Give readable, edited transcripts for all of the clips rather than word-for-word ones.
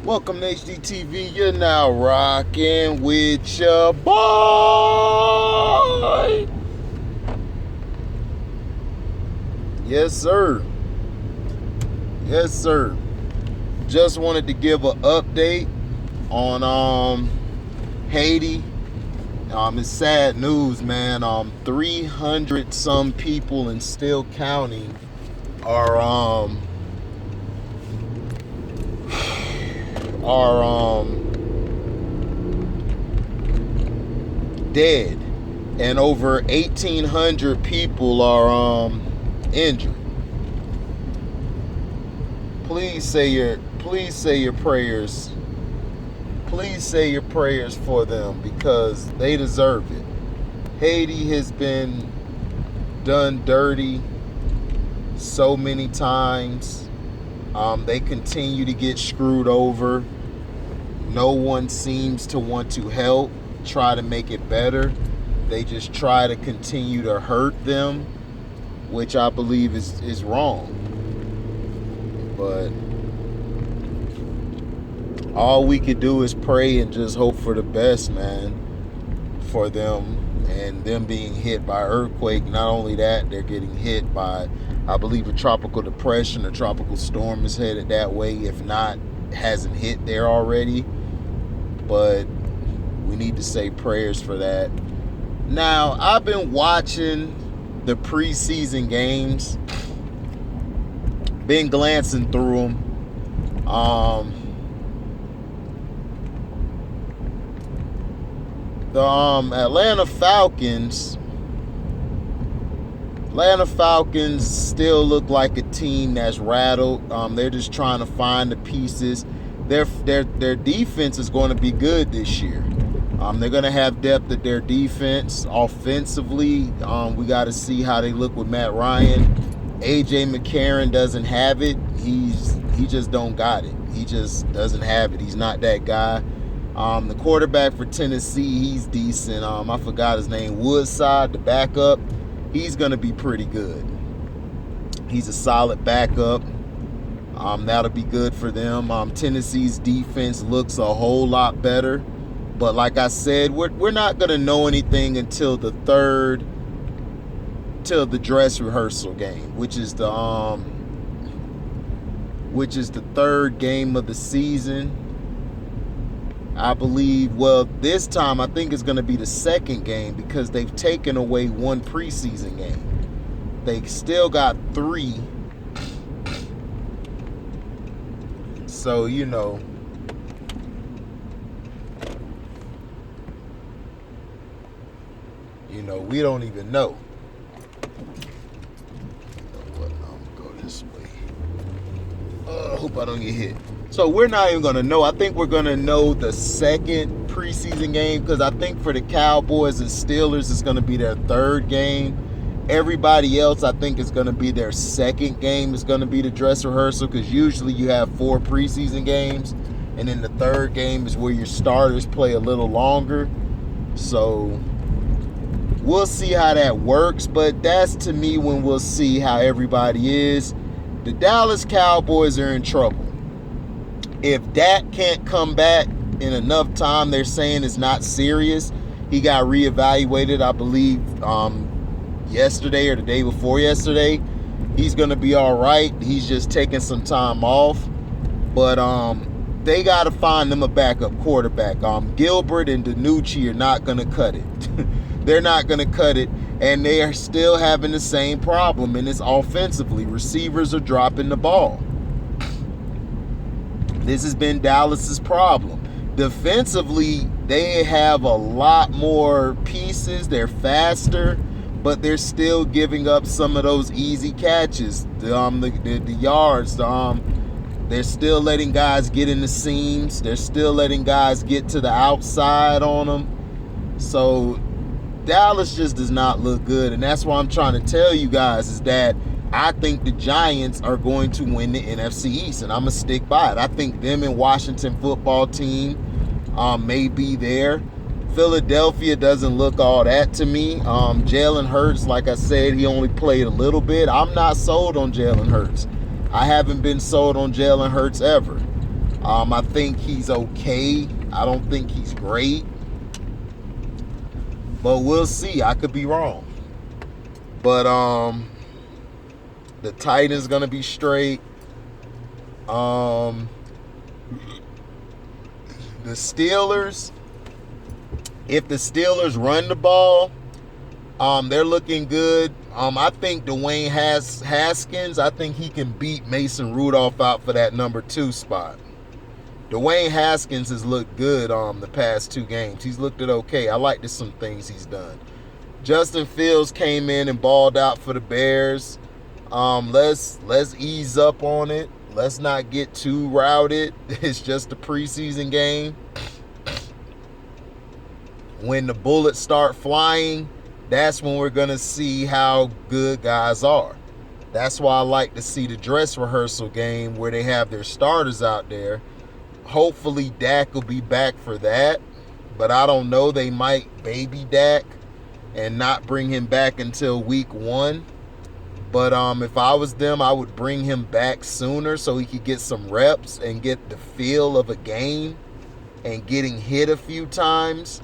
Welcome to HDTV. You're now rocking with your boy. Yes, sir. Yes, sir. Just wanted to give an update on Haiti. It's sad news, man. 300 some people and still counting are dead, and over 1,800 people are injured. Please say your prayers. Please say your prayers for them because they deserve it. Haiti has been done dirty so many times. They continue to get screwed over. No one seems to want to help, try to make it better. They just try to continue to hurt them, which I believe is wrong. But all we could do is pray and just hope for the best, man, for them and them being hit by earthquake. Not only that, they're getting hit by, I believe, a tropical depression. A tropical storm is headed that way. If not, hasn't hit there already. But we need to say prayers for that. Now, I've been watching the preseason games, been glancing through them. The Atlanta Falcons still look like a team that's rattled. They're just trying to find the pieces. Their defense is going to be good this year. They're going to have depth at their defense. Offensively, we got to see how they look with Matt Ryan. AJ McCarron doesn't have it. He just don't got it. He just doesn't have it. He's not that guy. The quarterback for Tennessee, he's decent. I forgot his name. Woodside, the backup. He's going to be pretty good. He's a solid backup. That'll be good for them. Tennessee's defense looks a whole lot better. But like I said, we're not going to know anything until the dress rehearsal game, which is the third game of the season. I believe, well, this time I think it's going to be the second game because they've taken away one preseason game. They still got 3. So, we don't even know. I'm going to go this way. I hope I don't get hit. So we're not even going to know. I think we're going to know the second preseason game because I think for the Cowboys and Steelers, it's going to be their third game. Everybody else, I think, is going to be their second game. It's going to be the dress rehearsal because usually you have 4 preseason games. And then the third game is where your starters play a little longer. So we'll see how that works. But that's, to me, when we'll see how everybody is. The Dallas Cowboys are in trouble. If Dak can't come back in enough time, they're saying it's not serious. He got reevaluated, I believe, yesterday or the day before yesterday. He's going to be all right. He's just taking some time off. But they got to find them a backup quarterback. Gilbert and DiNucci are not going to cut it. They're not going to cut it. And they are still having the same problem, and it's offensively. Receivers are dropping the ball. This has been Dallas's problem. Defensively, they have a lot more pieces. They're faster, but they're still giving up some of those easy catches. The yards. They're still letting guys get in the seams. They're still letting guys get to the outside on them. So Dallas just does not look good, and that's why I'm trying to tell you guys is that I think the Giants are going to win the NFC East, and I'm going to stick by it. I think them and Washington football team may be there. Philadelphia doesn't look all that to me. Jalen Hurts, like I said, he only played a little bit. I'm not sold on Jalen Hurts. I haven't been sold on Jalen Hurts ever. I think he's okay. I don't think he's great. But we'll see. I could be wrong. But the Titans going to be straight. The Steelers, if the Steelers run the ball, they're looking good. I think Dwayne Haskins, I think he can beat Mason Rudolph out for that number 2 spot. Dwayne Haskins has looked good the past 2 games. He's looked at okay. I like some things he's done. Justin Fields came in and balled out for the Bears. Let's ease up on it. Let's not get too routed. It's just a preseason game. When the bullets start flying, that's when we're going to see how good guys are. That's why I like to see the dress rehearsal game where they have their starters out there. Hopefully Dak will be back for that. But I don't know. They might baby Dak and not bring him back until week 1. But if I was them, I would bring him back sooner so he could get some reps and get the feel of a game and getting hit a few times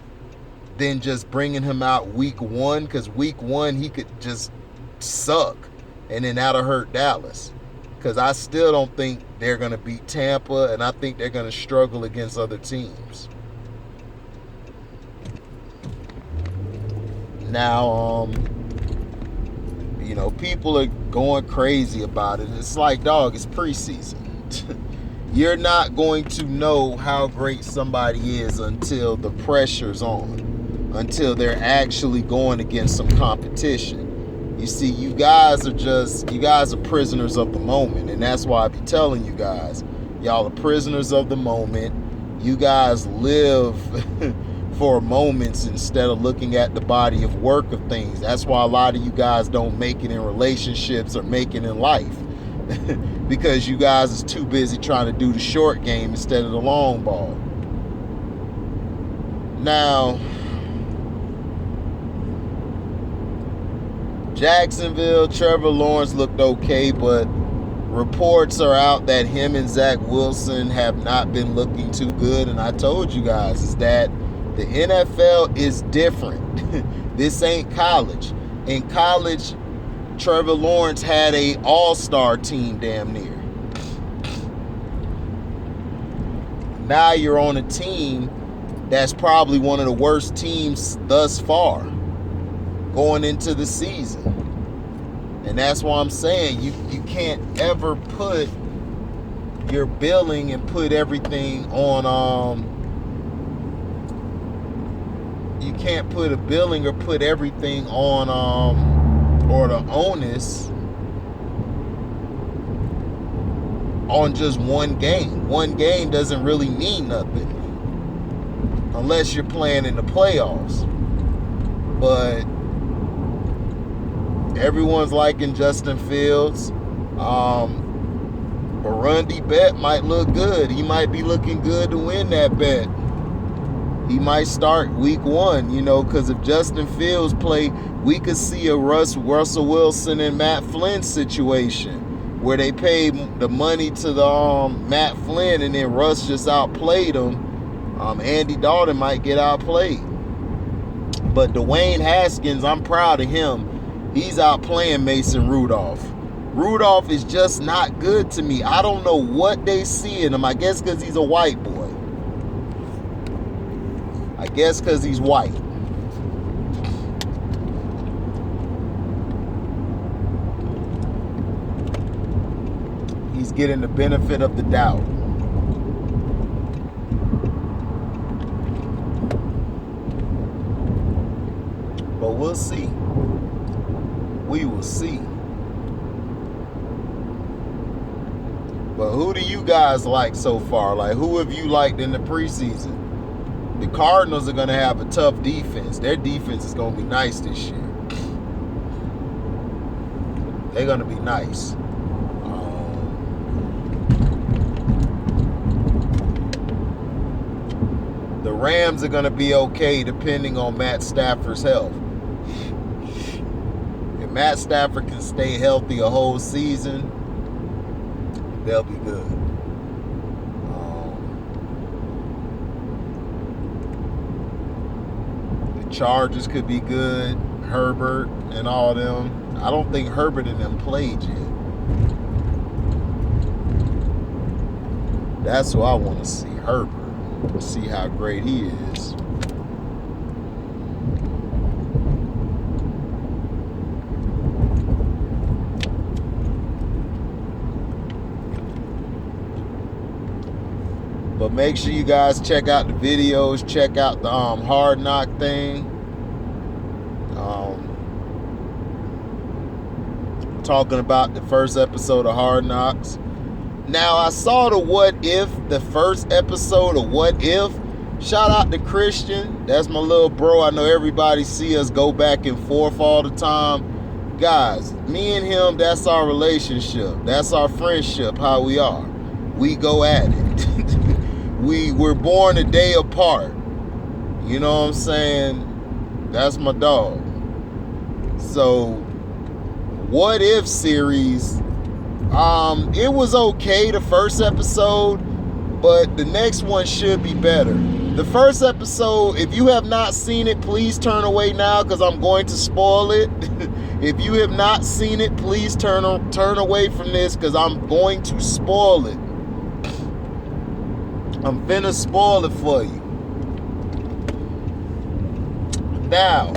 than just bringing him out week 1, because week 1 he could just suck and then that'll hurt Dallas, because I still don't think they're going to beat Tampa, and I think they're going to struggle against other teams. Now, people are going crazy about it. It's like, dog, it's preseason. You're not going to know how great somebody is until the pressure's on, until they're actually going against some competition. You see, you guys are prisoners of the moment, and that's why I be telling you guys, y'all are prisoners of the moment. You guys live for moments instead of looking at the body of work of things. That's why a lot of you guys don't make it in relationships or make it in life. Because you guys is too busy trying to do the short game instead of the long ball. Now, Jacksonville, Trevor Lawrence looked okay, but reports are out that him and Zach Wilson have not been looking too good. And I told you guys is that the NFL is different. This ain't college. In college, Trevor Lawrence had a all-star team damn near. Now you're on a team that's probably one of the worst teams thus far going into the season. And that's why I'm saying you can't ever put your billing and put everything on you can't put a billing or put everything on or the onus on just one game. One game doesn't really mean nothing unless you're playing in the playoffs. But everyone's liking Justin Fields. Burundi bet might look good. He might be looking good to win that bet. He might start week 1, because if Justin Fields play, we could see a Russell Wilson and Matt Flynn situation where they paid the money to the Matt Flynn and then Russ just outplayed him. Andy Dalton might get outplayed. But Dwayne Haskins, I'm proud of him. He's outplaying Mason Rudolph. Rudolph is just not good to me. I don't know what they see in him. I guess because he's a white boy. I guess because he's white. He's getting the benefit of the doubt. But we'll see. We will see. But who do you guys like so far? Like, who have you liked in the preseason? The Cardinals are going to have a tough defense. Their defense is going to be nice this year. They're going to be nice. The Rams are going to be okay depending on Matt Stafford's health. If Matt Stafford can stay healthy a whole season, they'll be good. Chargers could be good. Herbert and all them. I don't think Herbert and them played yet. That's who I want to see, Herbert. See how great he is. But make sure you guys check out the videos. Check out the Hard Knock thing. Talking about the first episode of Hard Knocks. Now, I saw the first episode of What If. Shout out to Christian. That's my little bro. I know everybody see us go back and forth all the time. Guys, me and him, that's our relationship. That's our friendship, how we are. We go at it. We were born a day apart. You know what I'm saying? That's my dog. So, What If series, it was okay, the first episode, but the next one should be better. The first episode, if you have not seen it, please turn away now because I'm going to spoil it. If you have not seen it, please turn away from this because I'm going to spoil it. I'm finna spoil it for you. Now,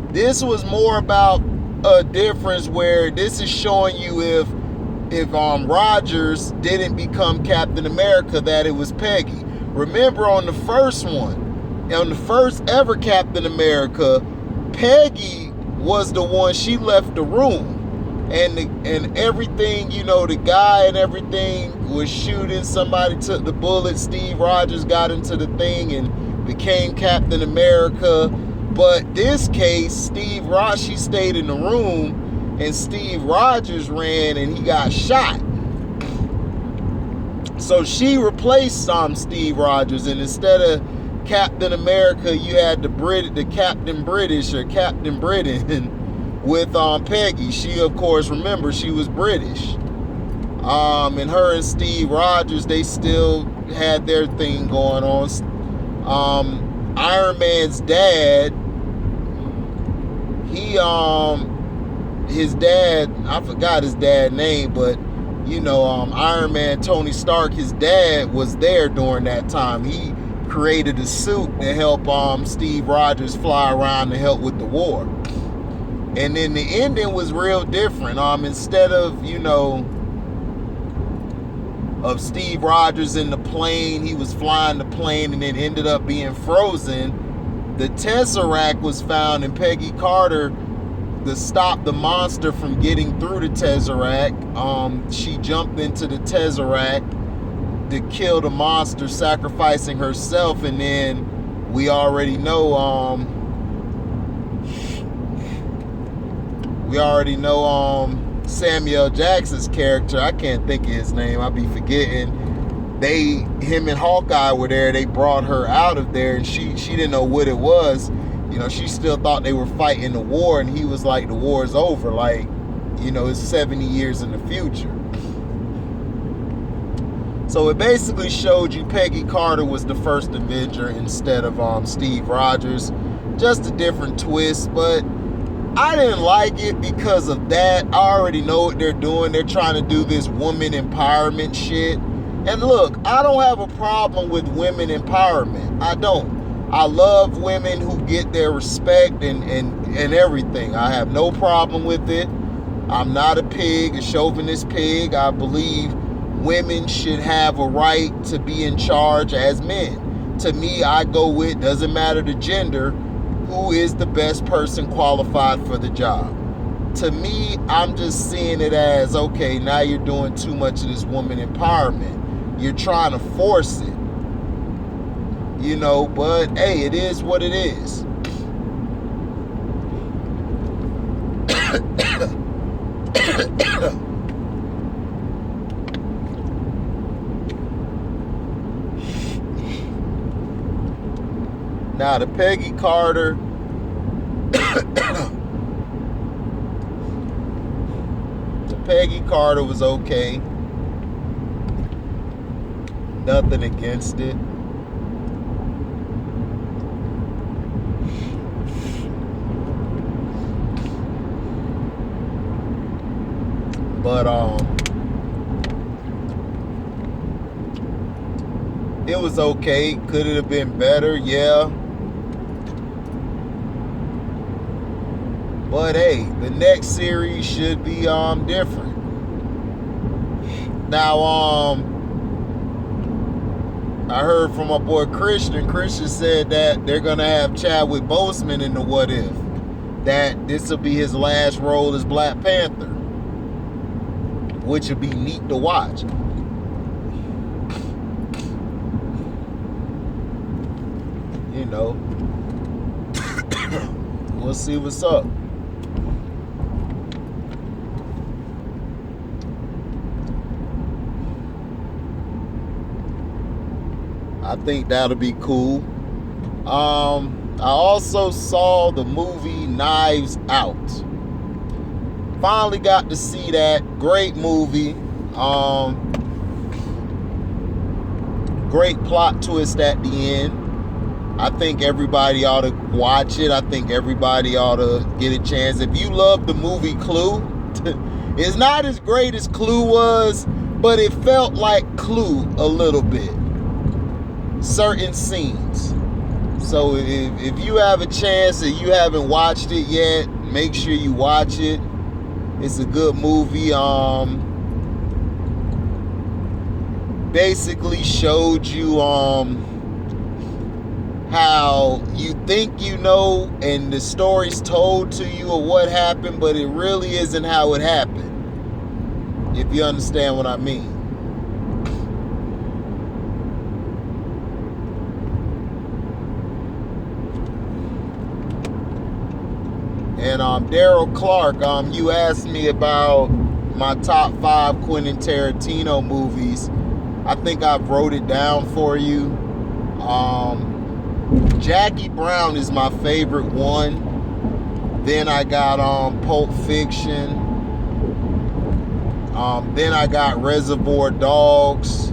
this was more about a difference where this is showing you if Rogers didn't become Captain America, that it was Peggy. Remember on the first one, on the first ever Captain America, Peggy was the one, she left the room. And everything, you know, the guy and everything was shooting. Somebody took the bullet. Steve Rogers got into the thing and became Captain America. But this case, Steve Rogers, she stayed in the room, and Steve Rogers ran and he got shot. So she replaced Steve Rogers, and instead of Captain America, you had the Captain British or Captain Britain with Peggy. She, of course, remember, she was British. And her and Steve Rogers, they still had their thing going on. Iron Man's dad, his dad, I forgot his dad's name, but you know, Iron Man, Tony Stark, his dad was there during that time. He created a suit to help Steve Rogers fly around to help with the war. And then the ending was real different. Instead of, you know, of Steve Rogers in the plane, he was flying the plane and then ended up being frozen. The Tesseract was found, and Peggy Carter, to stop the monster from getting through the Tesseract, she jumped into the Tesseract to kill the monster, sacrificing herself. And then we already know Samuel Jackson's character, I can't think of his name, I'll be forgetting. Him and Hawkeye were there. They brought her out of there, and she didn't know what it was. You know, she still thought they were fighting the war, and he was like, the war's over. Like, you know, it's 70 years in the future. So it basically showed you Peggy Carter was the first Avenger instead of Steve Rogers. Just a different twist, but I didn't like it because of that. I already know what they're doing. They're trying to do this woman empowerment shit. And look, I don't have a problem with women empowerment. I don't. I love women who get their respect and everything. I have no problem with it. I'm not a pig, a chauvinist pig. I believe women should have a right to be in charge as men. To me, I go with, doesn't matter the gender, who is the best person qualified for the job. To me, I'm just seeing it as, okay, now you're doing too much of this woman empowerment. You're trying to force it. You know, but hey, it is what it is. Now, the Peggy Carter, was okay. Nothing against it. But it was okay. Could it have been better? Yeah. But hey, the next series should be different. Now I heard from my boy Christian. Christian said that they're gonna have Chadwick Boseman in the What If. That this will be his last role as Black Panther, which would be neat to watch. You know, we'll see what's up. I think that'll be cool. I also saw the movie Knives Out. Finally got to see that. Great movie. Great plot twist at the end. I think everybody ought to watch it. I think everybody ought to get a chance. If you love the movie Clue, it's not as great as Clue was, but it felt like Clue a little bit. Certain scenes. So if you have a chance and you haven't watched it yet, make sure you watch it. It's a good movie. Basically showed you how you think you know and the story's told to you of what happened, but it really isn't how it happened. If you understand what I mean. And Daryl Clark, you asked me about my top 5 Quentin Tarantino movies. I think I've wrote it down for you. Jackie Brown is my favorite one. Then I got Pulp Fiction. Then I got Reservoir Dogs.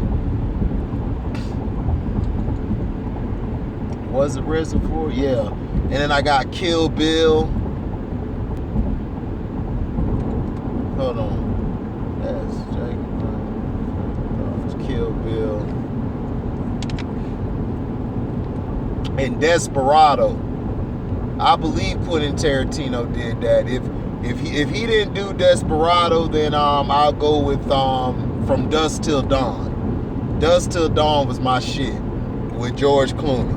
Was it Reservoir? Yeah. And then I got Kill Bill. Hold on. That's Jackie Brown. Kill Bill. And Desperado. I believe Quentin Tarantino did that. If he didn't do Desperado, then I'll go with From Dusk Till Dawn. Dusk Till Dawn was my shit with George Clooney.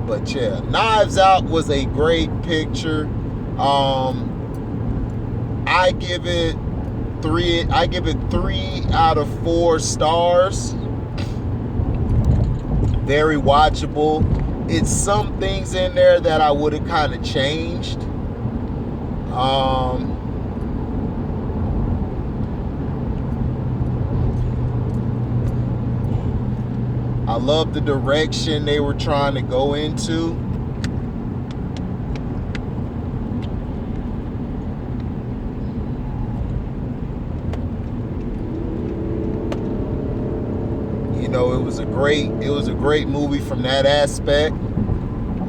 But yeah, Knives Out was a great picture. I give it 3 out of 4 stars. Very watchable. It's some things in there that I would have kind of changed. I love the direction they were trying to go into. You know, it was a great movie from that aspect.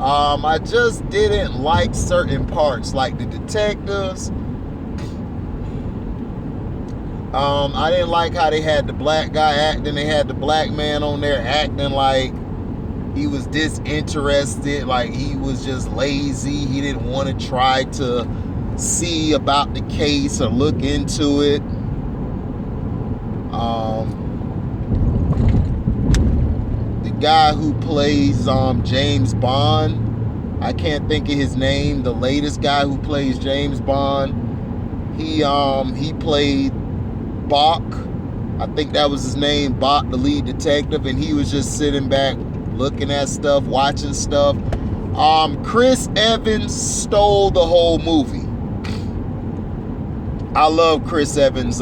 I just didn't like certain parts, like the detectives. I didn't like how they had the black guy acting. They had the black man on there acting like he was disinterested, like he was just lazy. He didn't want to try to see about the case or look into it. The guy who plays James Bond, I can't think of his name. The latest guy who plays James Bond, he played Bach. I think that was his name, Bach, the lead detective, and he was just sitting back looking at stuff, watching stuff. Chris Evans stole the whole movie. I love Chris Evans.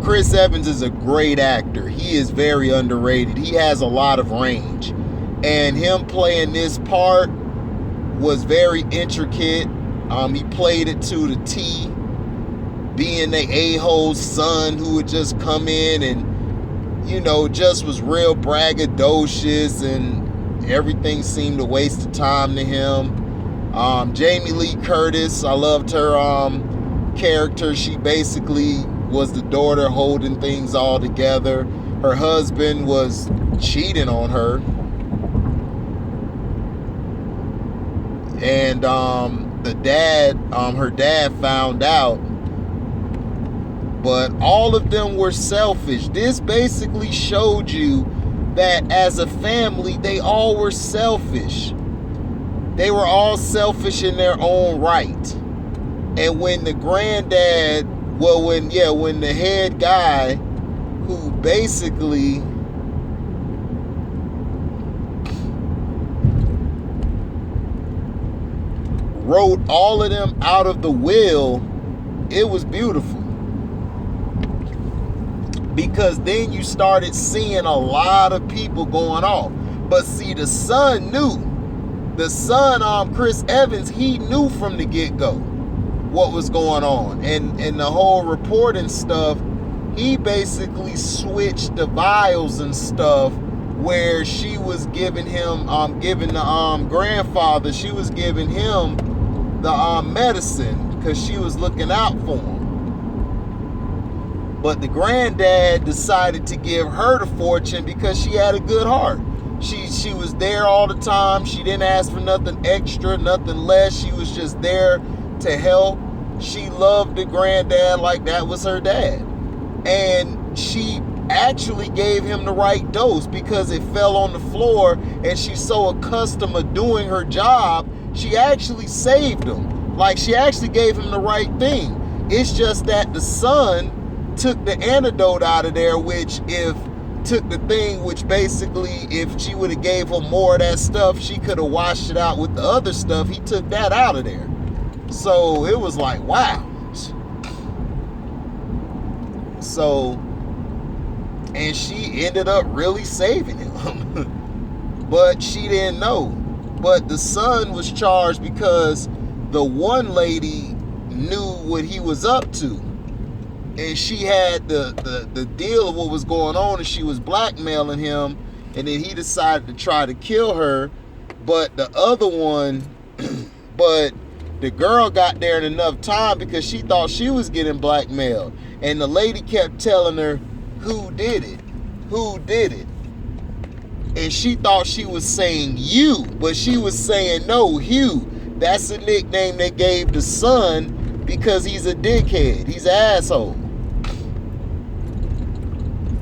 Chris Evans is a great actor. He is very underrated. He has a lot of range. And him playing this part was very intricate. He played it to the T. Being the a-hole's son who would just come in and, you know, just was real braggadocious and everything seemed a waste of time to him. Jamie Lee Curtis, I loved her character. She basically was the daughter holding things all together. Her husband was cheating on her. And her dad found out. But all of them were selfish. This basically showed you that as a family, they all were selfish. They were all selfish in their own right. And when the granddad, when the head guy, who basically wrote all of them out of the will, it was beautiful. Because then you started seeing a lot of people going off. But see, the son knew. The son, Chris Evans, he knew from the get-go what was going on. And the whole reporting stuff, he basically switched the vials and stuff where she was giving him, giving the grandfather, she was giving him the medicine because she was looking out for him. But the granddad decided to give her the fortune because she had a good heart. She was there all the time. She didn't ask for nothing extra, nothing less. She was just there to help. She loved the granddad like that was her dad. And she actually gave him the right dose because it fell on the floor and she's so accustomed to doing her job, she actually saved him. Like, she actually gave him the right thing. It's just that the son took the antidote out of there, which basically, if she would have gave her more of that stuff, she could have washed it out with the other stuff. He took that out of there. So it was like, wow. So, and she ended up really saving him. But she didn't know. But the son was charged because the one lady knew what he was up to. And she had the deal of what was going on, and she was blackmailing him, and then he decided to try to kill her. But the other one, but the girl got there in enough time because she thought she was getting blackmailed. And the lady kept telling her, who did it? Who did it? And she thought she was saying you, but she was saying, no, Hugh. That's a nickname they gave the son because he's a dickhead. He's an asshole.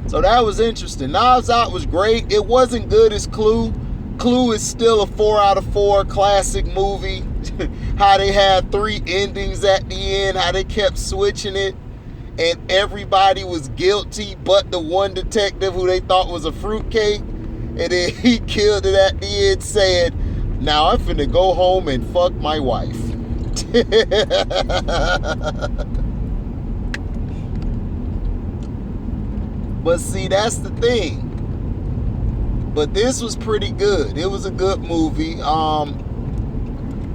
So that was interesting. Knives Out was great. It wasn't good as Clue. Clue is still a 4 out of 4 classic movie. How they had 3 endings at the end. How they kept switching it. And everybody was guilty but the one detective who they thought was a fruitcake. And then he killed it at the end saying, now I'm finna go home and fuck my wife. But see, that's the thing. But this was pretty good. It was a good movie.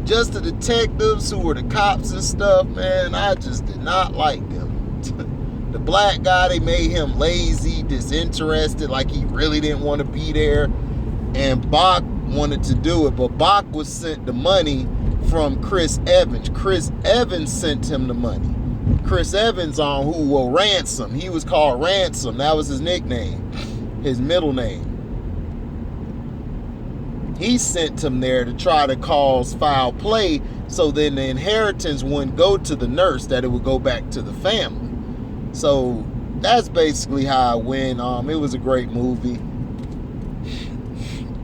Just the detectives who were the cops and stuff, man, I just did not like them. The black guy, they made him lazy, disinterested, like he really didn't want to be there. And Bach wanted to do it, but Bach was sent the money from Chris Evans. Chris Evans sent him the money. Chris Evans Ransom. He was called Ransom. That was his nickname, his middle name. He sent him there to try to cause foul play so then the inheritance wouldn't go to the nurse, that it would go back to the family. So that's basically how it went. It was a great movie.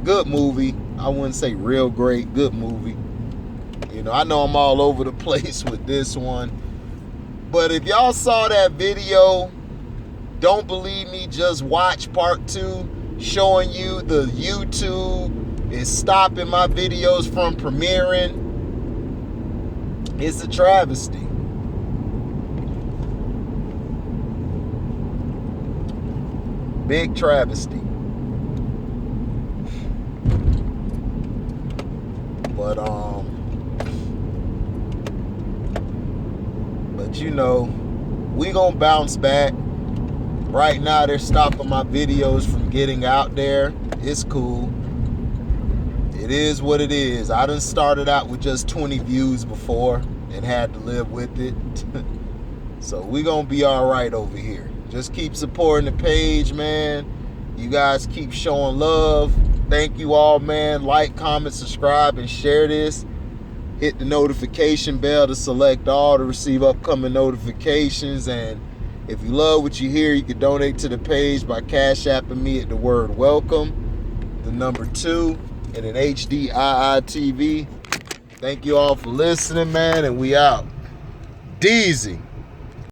Good movie. I wouldn't say real great. Good movie. You know, I know I'm all over the place with this one. But if y'all saw that video, don't believe me, just watch part 2 showing you the YouTube is stopping my videos from premiering. It's a travesty. Big travesty. But you know, we gonna bounce back. Right now they're stopping my videos from getting out there. It's cool. It is what it is. I done started out with just 20 views before and had to live with it. So we gonna be all right over here. Just keep supporting the page, man. You guys keep showing love. Thank you all, man. Like, comment, subscribe, and share this. Hit the notification bell to select all to receive upcoming notifications. And if you love what you hear, you can donate to the page by Cash Apping me at the word welcome, the number 2, and an HDIITV. Thank you all for listening, man, and we out. Deezy.